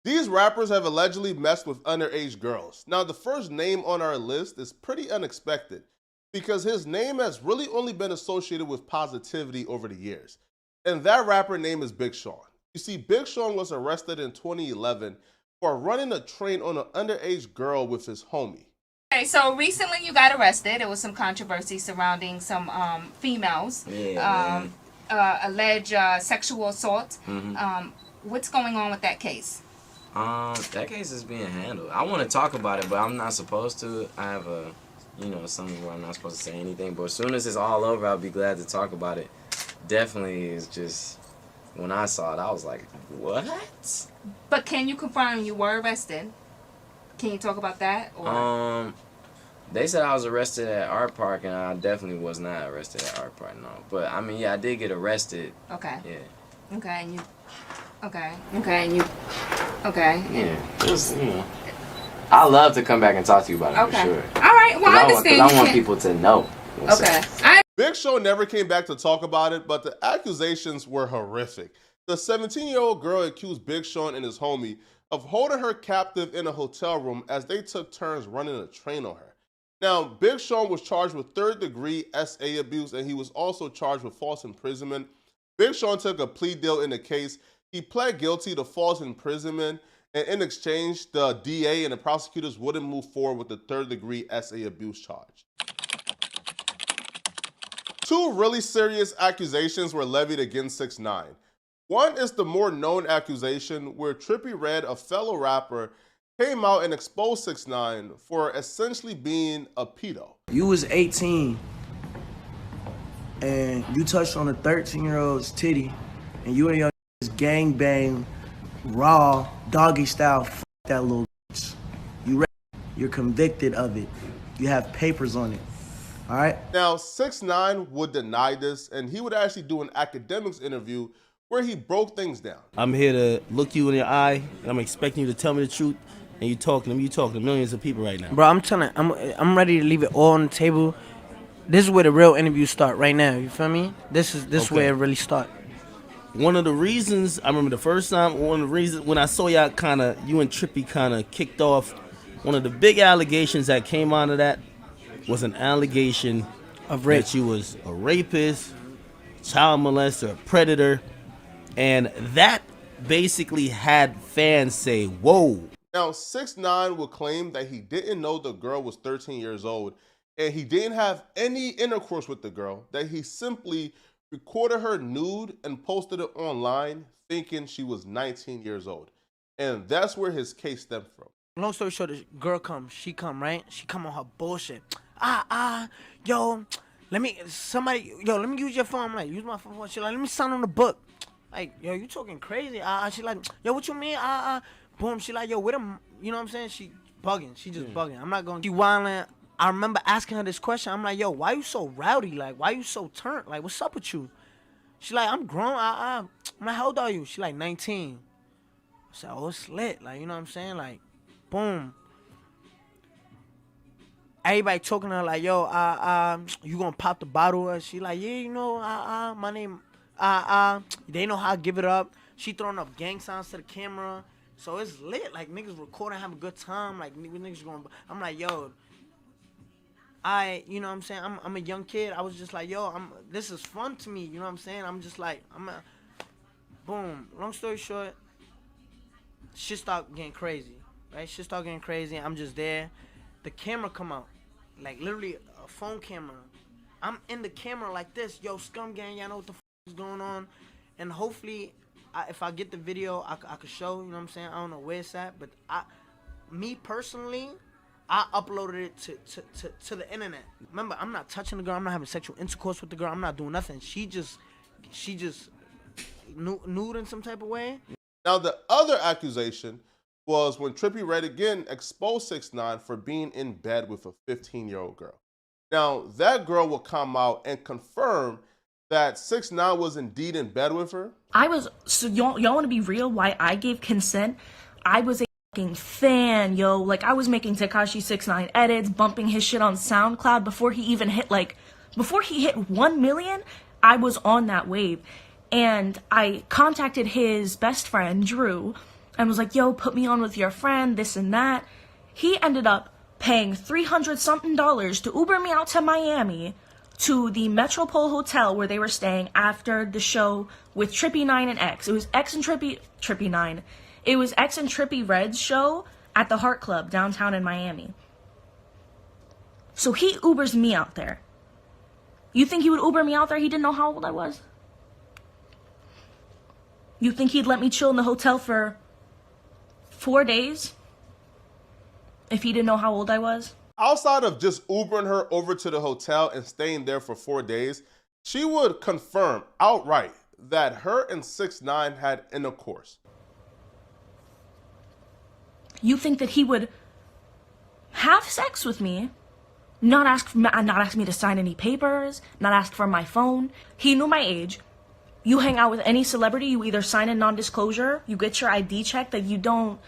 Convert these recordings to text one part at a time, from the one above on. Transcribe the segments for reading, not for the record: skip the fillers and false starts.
These rappers have allegedly messed with underage girls. Now, the first name on our list is pretty unexpected because his name has really only been associated with positivity over the years. And that rapper name is Big Sean. You see, Big Sean was arrested in 2011 for running a train on an underage girl with his homie. Okay, so recently you got arrested. There was some controversy surrounding some females. Yeah, Alleged sexual assault. What's going on with that case? That case is being handled. I want to talk about it, but I'm not supposed to. I have something where I'm not supposed to say anything. But as soon as it's all over, I'll be glad to talk about it. Definitely is just, when I saw it, I was like, what? But can you confirm you were arrested? Can you talk about that? Or? They said I was arrested at Art Park, and I definitely was not arrested at Art Park, no. But, I mean, yeah, I did get arrested. Okay. Yeah. Okay, and you... Okay. Okay, and you... Okay. Yeah. Just, I love to come back and talk to you about it, okay. for sure. All right, well, I understand. Because I want people to know. Okay. Big Sean never came back to talk about it, but the accusations were horrific. The 17-year-old girl accused Big Sean and his homie of holding her captive in a hotel room as they took turns running a train on her. Now, Big Sean was charged with third-degree SA abuse, and he was also charged with false imprisonment. Big Sean took a plea deal in the case. He pled guilty to false imprisonment, and in exchange, the DA and the prosecutors wouldn't move forward with the third-degree SA abuse charge. Two really serious accusations were levied against 6ix9ine. One is the more known accusation where Trippie Redd, a fellow rapper, came out and exposed 6ix9ine for essentially being a pedo. You was 18 and you touched on a 13-year-old's titty and you and your gang bang, raw, doggy style, f that little bitch. You're convicted of it. You have papers on it. All right? Now, 6ix9ine would deny this, and he would actually do an academics interview where he broke things down. I'm here to look you in your eye, and I'm expecting you to tell me the truth, and you talking to millions of people right now. Bro, I'm ready to leave it all on the table. This is where the real interviews start right now, you feel me? This is where it really starts. One of the reasons, I remember the first time, one of the reasons when I saw you and Trippie kind of kicked off, one of the big allegations that came out of that was an allegation of rape. That you was a rapist, child molester, a predator, and that basically had fans say, whoa. Now, 6ix9ine would claim that he didn't know the girl was 13 years old, and he didn't have any intercourse with the girl, that he simply recorded her nude and posted it online thinking she was 19 years old. And that's where his case stemmed from. Long story short, the girl she come, right? She come on her bullshit. Yo, let me use your phone. I'm like, use my phone. She like, let me sign on the book. Like, yo, you talking crazy. She like, yo, what you mean? Boom, she like, yo, with him, you know what I'm saying? She bugging. She just bugging. I'm not going to be wilding. I remember asking her this question. I'm like, yo, why you so rowdy? Like, why you so turned? Like, what's up with you? She like, I'm grown. I'm like, how old are you? She like 19. I said, oh, it's lit. Like, you know what I'm saying? Like, boom. Everybody talking to her like, yo, you gonna pop the bottle? She like, yeah, you know, my name, they know how to give it up. She throwing up gang signs to the camera. So it's lit. Like, niggas recording, have a good time. Like, niggas going, I'm like, yo, you know what I'm saying? I'm a young kid. I was just like, yo, this is fun to me. You know what I'm saying? I'm just like, boom. Long story short, shit started getting crazy, right? Shit started getting crazy. I'm just there. The camera come out, like literally a phone camera. I'm in the camera like this. Yo, scum gang, y'all know what the f is going on. And hopefully, if I get the video, I could show, you know what I'm saying? I don't know where it's at, but me personally, I uploaded it to the internet. Remember, I'm not touching the girl. I'm not having sexual intercourse with the girl. I'm not doing nothing. She just nude in some type of way. Now, the other accusation was when Trippie Redd again exposed 6ix9ine for being in bed with a 15-year-old girl. Now, that girl will come out and confirm that 6ix9ine was indeed in bed with her. So y'all want to be real? Why I gave consent? I was a fucking fan, yo. Like, I was making Tekashi 6ix9ine edits, bumping his shit on SoundCloud before he even hit, before he hit 1 million, I was on that wave. And I contacted his best friend, Drew, and was like, yo, put me on with your friend, this and that. He ended up paying $300-something to Uber me out to Miami to the Metropole Hotel where they were staying after the show with Trippie 9 and X. It was X and Trippie 9. It was X and Trippie Red's show at the Heart Club downtown in Miami. So he Ubers me out there. You think he would Uber me out there? He didn't know how old I was? You think he'd let me chill in the hotel for 4 days if he didn't know how old I was? Outside of just Ubering her over to the hotel and staying there for 4 days, she would confirm outright that her and 6ix9ine had intercourse. You think that he would have sex with me, not ask me to sign any papers, not ask for my phone? He knew my age. You hang out with any celebrity, you either sign a non-disclosure, you get your ID checked, that you don't...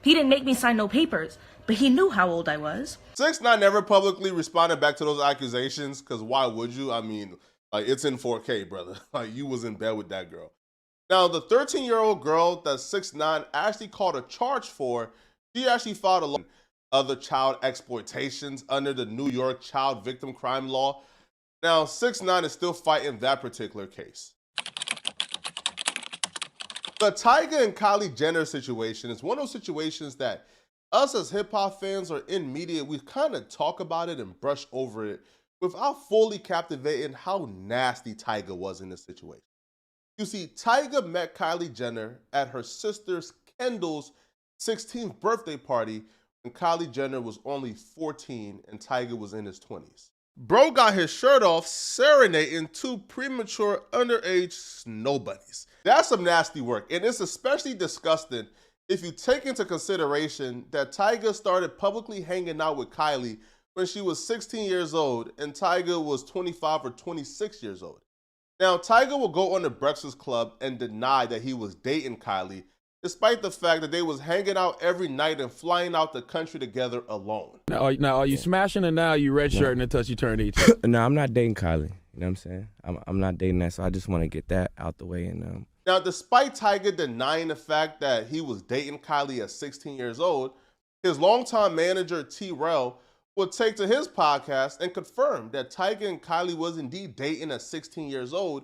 He didn't make me sign no papers, but he knew how old I was. 6ix9ine never publicly responded back to those accusations, because why would you? I mean, like, it's in 4K, brother. Like, you was in bed with that girl. Now, the 13-year-old girl that 6ix9ine actually called a charge for, she actually filed a other child exploitations under the New York Child Victim Crime Law. Now, 6ix9ine is still fighting that particular case. The Tyga and Kylie Jenner situation is one of those situations that us as hip-hop fans or in media, we kind of talk about it and brush over it without fully captivating how nasty Tyga was in this situation. You see, Tyga met Kylie Jenner at her sister's Kendall's 16th birthday party when Kylie Jenner was only 14 and Tyga was in his 20s. Bro got his shirt off serenading two premature underage snow bunnies. That's some nasty work, and it's especially disgusting if you take into consideration that Tyga started publicly hanging out with Kylie when she was 16 years old and Tyga was 25 or 26 years old. Now, Tyga will go on the Breakfast Club and deny that he was dating Kylie, despite the fact that they was hanging out every night and flying out the country together alone. Now, are you smashing or now are you redshirting until you turn 18? No, I'm not dating Kylie. You know what I'm saying? I'm not dating that, so I just want to get that out the way. And Now, despite Tyga denying the fact that he was dating Kylie at 16 years old, his longtime manager, T-Rell, would take to his podcast and confirm that Tyga and Kylie was indeed dating at 16 years old,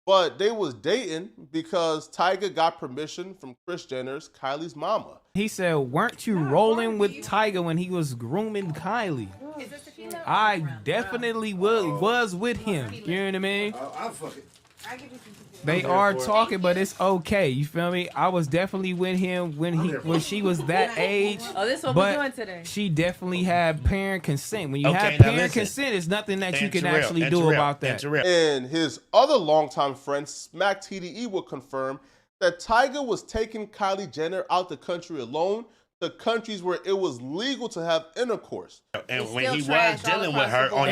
but they was dating because Tyga got permission from Kris Jenner's Kylie's mama. He said, weren't you rolling with Tyga when he was grooming Kylie? I definitely was with him. You know what I mean? They are talking, but it's okay. You feel me? I was definitely with him when she was that age. Oh, this is what we're doing today. She definitely had parent consent. When you have parent consent, it's nothing that you can actually do about that. And his other longtime friend, Smack TDE, will confirm that Tyga was taking Kylie Jenner out the country alone to countries where it was legal to have intercourse. And when he was dealing with her on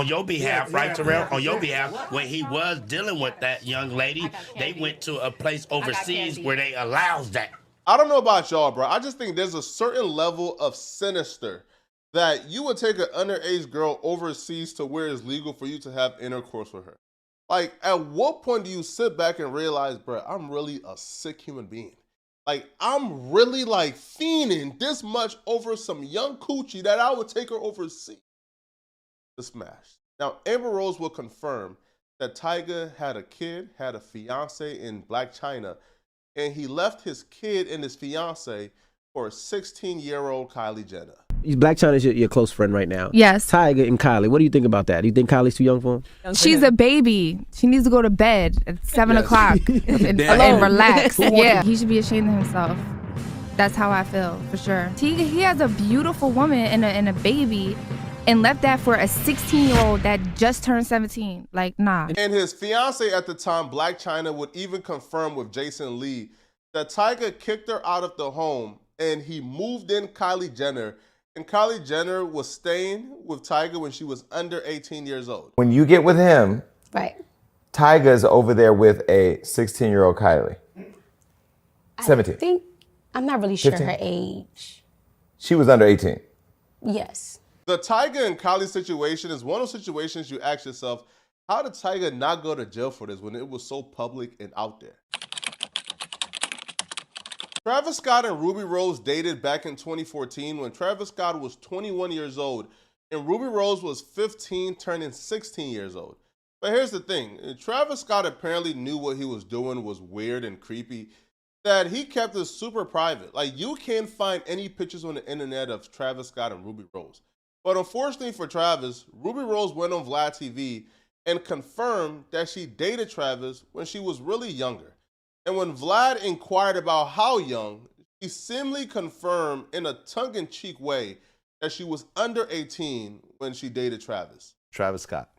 your behalf, right, Terrell? On your behalf, when he was dealing with that young lady, they went to a place overseas where they allows that. I don't know about y'all, bro. I just think there's a certain level of sinister that you would take an underage girl overseas to where it's legal for you to have intercourse with her. Like, at what point do you sit back and realize, bro, I'm really a sick human being? Like, I'm really, like, fiending this much over some young coochie that I would take her overseas to smash. Now, Amber Rose will confirm that Tyga had a kid, had a fiance in Blac Chyna, and he left his kid and his fiance for a 16-year-old Kylie Jenner. Blac Chyna's your close friend right now. Yes. Tyga and Kylie, what do you think about that? Do you think Kylie's too young for him? She's a baby. She needs to go to bed at 7 o'clock and relax. Yeah, he should be ashamed of himself. That's how I feel, for sure. He has a beautiful woman and a baby and left that for a 16-year-old that just turned 17. Like, nah. And his fiance at the time, Blac Chyna, would even confirm with Jason Lee that Tyga kicked her out of the home and he moved in Kylie Jenner. And Kylie Jenner was staying with Tyga when she was under 18 years old. When you get with him, right, Tyga's over there with a 16-year-old Kylie. 17. I'm not really sure 15? her age. She was under 18. Yes. The Tyga and Kylie situation is one of those situations you ask yourself, how did Tyga not go to jail for this when it was so public and out there? Travis Scott and Rubi Rose dated back in 2014 when Travis Scott was 21 years old and Rubi Rose was 15, turning 16 years old. But here's the thing, Travis Scott apparently knew what he was doing was weird and creepy, that he kept it super private. Like, you can't find any pictures on the internet of Travis Scott and Rubi Rose. But unfortunately for Travis, Rubi Rose went on Vlad TV and confirmed that she dated Travis when she was really younger. And when Vlad inquired about how young, she simply confirmed in a tongue-in-cheek way that she was under 18 when she dated Travis. Travis Scott.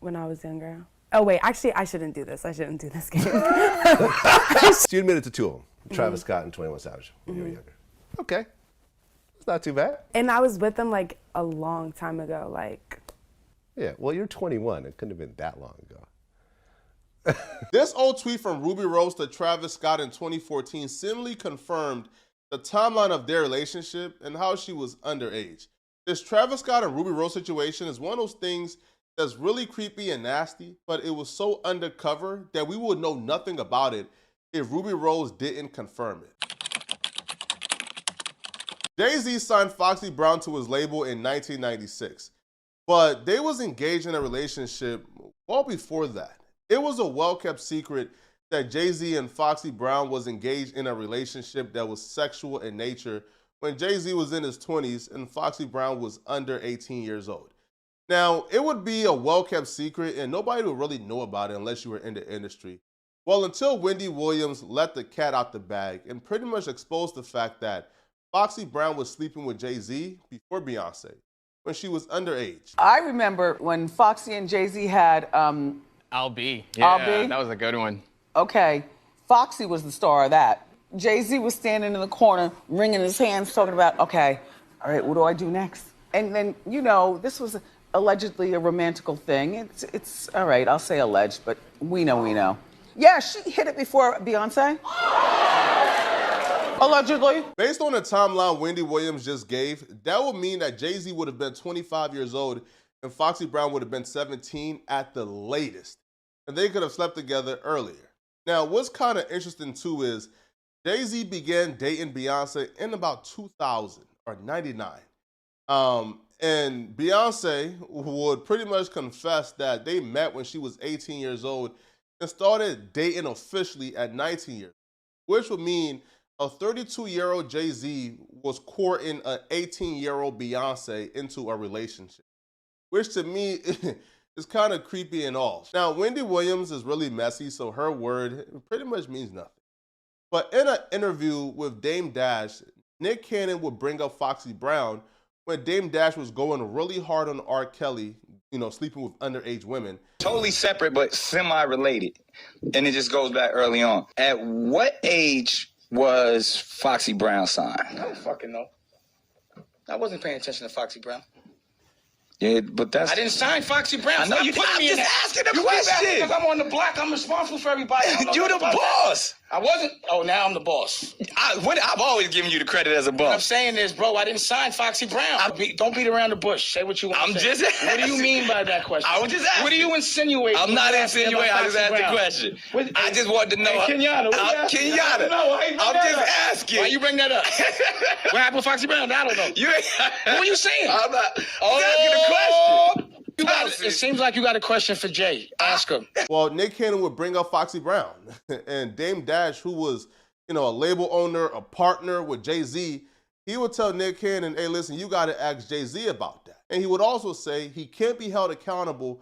When I was younger. Oh, wait, actually, I shouldn't do this. I shouldn't do this game. So you admitted to two of them, Travis Scott and 21 Savage, when you were younger. Okay. It's not too bad. And I was with them like a long time ago, like. Yeah, well, you're 21. It couldn't have been that long ago. This old tweet from Rubi Rose to Travis Scott in 2014 simply confirmed the timeline of their relationship and how she was underage. This Travis Scott and Rubi Rose situation is one of those things that's really creepy and nasty, but it was so undercover that we would know nothing about it if Rubi Rose didn't confirm it. Jay-Z signed Foxy Brown to his label in 1996, but they was engaged in a relationship well before that. It was a well-kept secret that Jay-Z and Foxy Brown was engaged in a relationship that was sexual in nature when Jay-Z was in his 20s and Foxy Brown was under 18 years old. Now, it would be a well-kept secret and nobody would really know about it unless you were in the industry. Well, until Wendy Williams let the cat out the bag and pretty much exposed the fact that Foxy Brown was sleeping with Jay-Z before Beyonce when she was underage. I remember when Foxy and Jay-Z had I'll Be. Yeah, that was a good one. Okay, Foxy was the star of that. Jay-Z was standing in the corner, wringing his hands, talking about, okay, all right, what do I do next? And then, you know, this was allegedly a romantical thing. It's all right, I'll say alleged, but we know. Yeah, she hit it before Beyonce. Allegedly. Based on the timeline Wendy Williams just gave, that would mean that Jay-Z would have been 25 years old and Foxy Brown would have been 17 at the latest. And they could have slept together earlier. Now, what's kind of interesting too is Jay-Z began dating Beyonce in about 2000 or 99. And Beyonce would pretty much confess that they met when she was 18 years old and started dating officially at 19 years, which would mean a 32-year-old Jay-Z was courting an 18-year-old Beyonce into a relationship, which to me is kind of creepy and off. Now, Wendy Williams is really messy, so her word pretty much means nothing. But in an interview with Dame Dash, Nick Cannon would bring up Foxy Brown when Dame Dash was going really hard on R. Kelly, you know, sleeping with underage women. Totally separate, but semi-related. And it just goes back early on. At what age was Foxy Brown signed? I don't fucking know. I wasn't paying attention to Foxy Brown. Yeah, but that's... I didn't sign Foxy Brown. I know you didn't. I'm just asking the question. Because I'm on the block. I'm responsible for everybody. You the boss. I wasn't. Oh, now I'm the boss. I've always given you the credit as a boss. What I'm saying is, bro, I didn't sign Foxy Brown. Don't beat around the bush. Say what you want to say. Just asking. What do you mean by that question? I was just asking. What do you insinuate? I'm not insinuating. I just asked the question. I just wanted to know. Hey, Kenyatta. Kenyatta. I'm just asking. Why you bring that up? What happened with Foxy Brown? I don't know. What were you saying? I'm not asking the question. It seems like you got a question for Jay. Ask him. Well, Nick Cannon would bring up Foxy Brown. And Dame Dash, who was, you know, a label owner, a partner with Jay-Z, he would tell Nick Cannon, hey, listen, you got to ask Jay-Z about that. And he would also say he can't be held accountable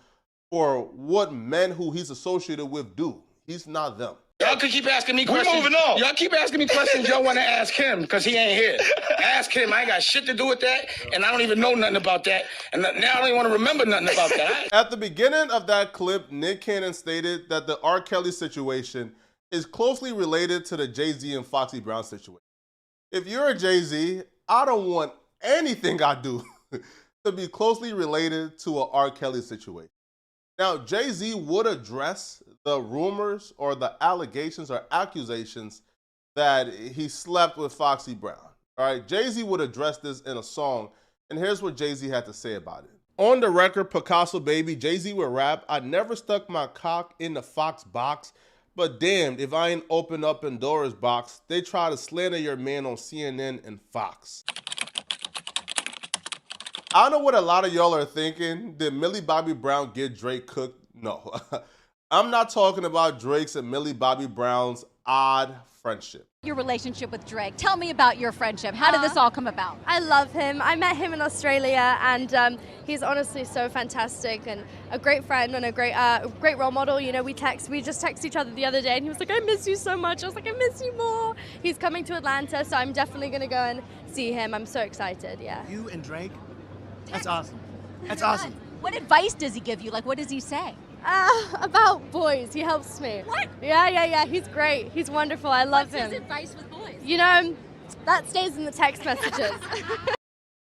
for what men who he's associated with do. He's not them. Y'all could keep asking me questions. We're moving on. Y'all keep asking me questions y'all want to ask him because he ain't here. Ask him. I ain't got shit to do with that, and I don't even know nothing about that. And now I don't even want to remember nothing about that. At the beginning of that clip, Nick Cannon stated that the R. Kelly situation is closely related to the Jay-Z and Foxy Brown situation. If you're a Jay-Z, I don't want anything I do to be closely related to a R. Kelly situation. Now, Jay-Z would address the rumors or the allegations or accusations that he slept with Foxy Brown. All right, Jay-Z would address this in a song, and here's what Jay-Z had to say about it. On the record, Picasso Baby, Jay-Z would rap, I never stuck my cock in the Fox box, but damned if I ain't open up Pandora's box. They try to slander your man on CNN and Fox. I don't know what a lot of y'all are thinking. Did Millie Bobby Brown get Drake cooked? No. I'm not talking about Drake's and Millie Bobby Brown's odd friendship. Your relationship with Drake. Tell me about your friendship. How did this all come about? I love him. I met him in Australia, and he's honestly so fantastic and a great friend and a great role model. You know, we just texted each other the other day, and he was like, "I miss you so much." I was like, "I miss you more." He's coming to Atlanta, so I'm definitely gonna go and see him. I'm so excited. Yeah. You and Drake. That's awesome. That's awesome. What advice does he give you? Like, what does he say? About boys, he helps me. What? Yeah. He's great. He's wonderful. I love him. What's his advice with boys? You know, that stays in the text messages.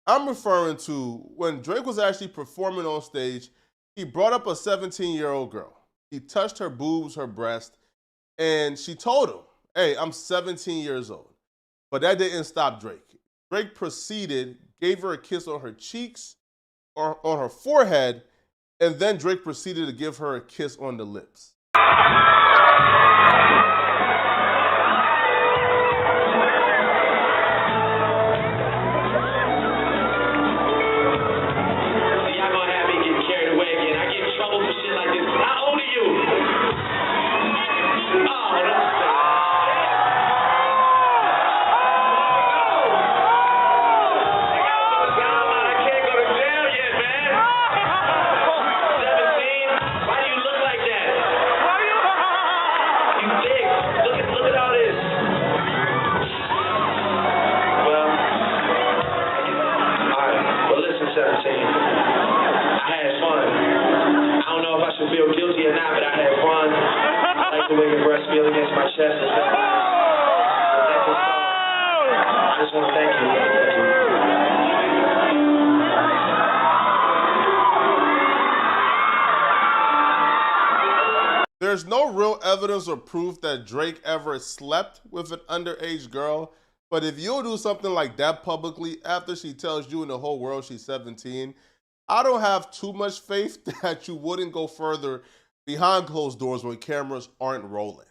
I'm referring to when Drake was actually performing on stage, he brought up a 17-year-old girl. He touched her boobs, her breast, and she told him, "Hey, I'm 17 years old." But that didn't stop Drake. Drake proceeded, gave her a kiss on her cheeks, or on her forehead, and then Drake proceeded to give her a kiss on the lips. There's no real evidence or proof that Drake ever slept with an underage girl, but if you'll do something like that publicly after she tells you and the whole world she's 17, I don't have too much faith that you wouldn't go further behind closed doors when cameras aren't rolling.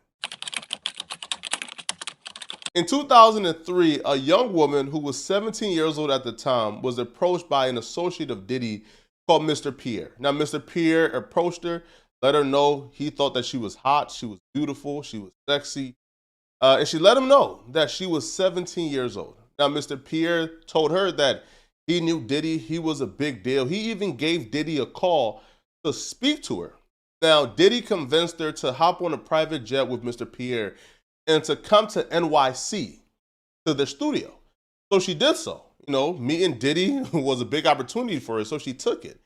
In 2003, a young woman who was 17 years old at the time was approached by an associate of Diddy called Mr. Pierre. Now, Mr. Pierre approached her, let her know he thought that she was hot, she was beautiful, she was sexy, and she let him know that she was 17 years old. Now, Mr. Pierre told her that he knew Diddy, he was a big deal. He even gave Diddy a call to speak to her. Now, Diddy convinced her to hop on a private jet with Mr. Pierre and to come to NYC, to the studio. So she did so. You know, meeting Diddy was a big opportunity for her, so she took it.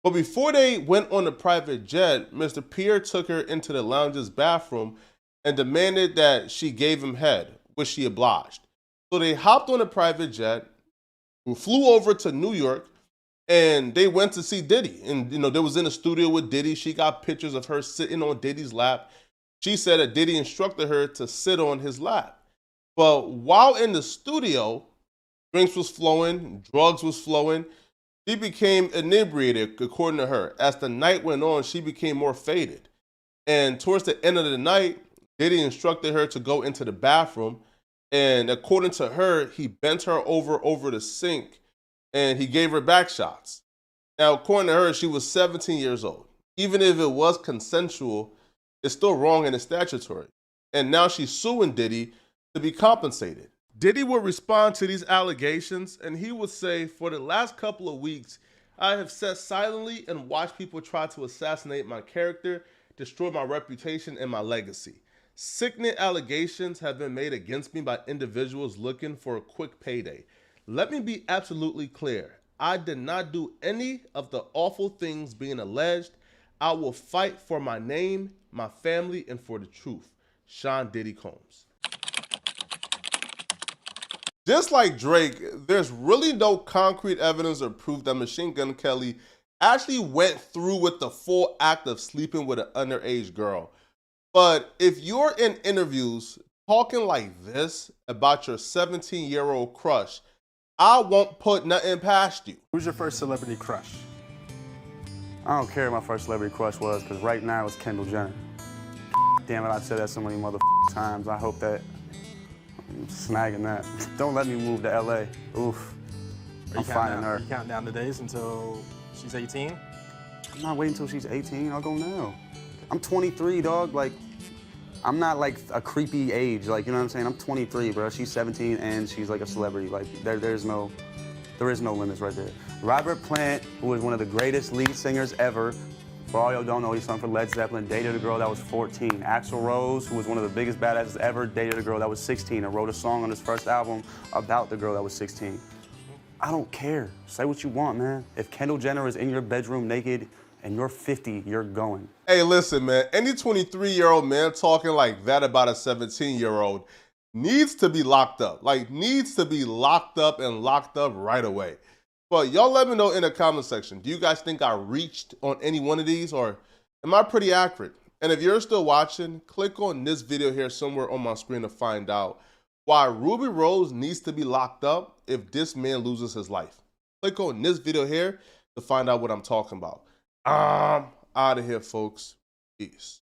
But before they went on the private jet, Mr. Pierre took her into the lounge's bathroom and demanded that she gave him head, which she obliged. So they hopped on a private jet, flew over to New York, and they went to see Diddy. And, you know, they was in the studio with Diddy. She got pictures of her sitting on Diddy's lap. She said that Diddy instructed her to sit on his lap. But while in the studio, drinks was flowing, drugs was flowing. She became inebriated, according to her. As the night went on, she became more faded. And towards the end of the night, Diddy instructed her to go into the bathroom. And according to her, he bent her over the sink and he gave her back shots. Now, according to her, she was 17 years old. Even if it was consensual, it's still wrong and it's statutory. And now she's suing Diddy to be compensated. Diddy would respond to these allegations and he would say, "For the last couple of weeks, I have sat silently and watched people try to assassinate my character, destroy my reputation and my legacy. Sickening allegations have been made against me by individuals looking for a quick payday. Let me be absolutely clear. I did not do any of the awful things being alleged. I will fight for my name, my family, and for the truth. Sean Diddy Combs." Just like Drake, there's really no concrete evidence or proof that Machine Gun Kelly actually went through with the full act of sleeping with an underage girl. But if you're in interviews talking like this about your 17-year-old crush, I won't put nothing past you. Who's your first celebrity crush? I don't care what my first celebrity crush was, because right now it's Kendall Jenner. Damn it, I said that so many times. I hope that I'm snagging that. Don't let me move to LA. Oof. I'm finding her. You counting down the days until she's 18? I'm not waiting until she's 18. I'll go now. I'm 23, dog. Like, I'm not like a creepy age. Like, you know what I'm saying? I'm 23, bro. She's 17 and she's like a celebrity. Like, there is no limits right there. Robert Plant, who is one of the greatest lead singers ever. For all y'all don't know, he sung for Led Zeppelin, dated a girl that was 14. Axl Rose, who was one of the biggest badasses ever, dated a girl that was 16 and wrote a song on his first album about the girl that was 16. I don't care. Say what you want, man. If Kendall Jenner is in your bedroom naked and you're 50, you're going. Hey, listen, man. Any 23-year-old man talking like that about a 17-year-old needs to be locked up. Like, needs to be locked up and locked up right away. But y'all let me know in the comment section. Do you guys think I reached on any one of these, or am I pretty accurate? And if you're still watching, click on this video here somewhere on my screen to find out why Ruby Rose needs to be locked up if this man loses his life. Click on this video here to find out what I'm talking about. I'm out of here, folks. Peace.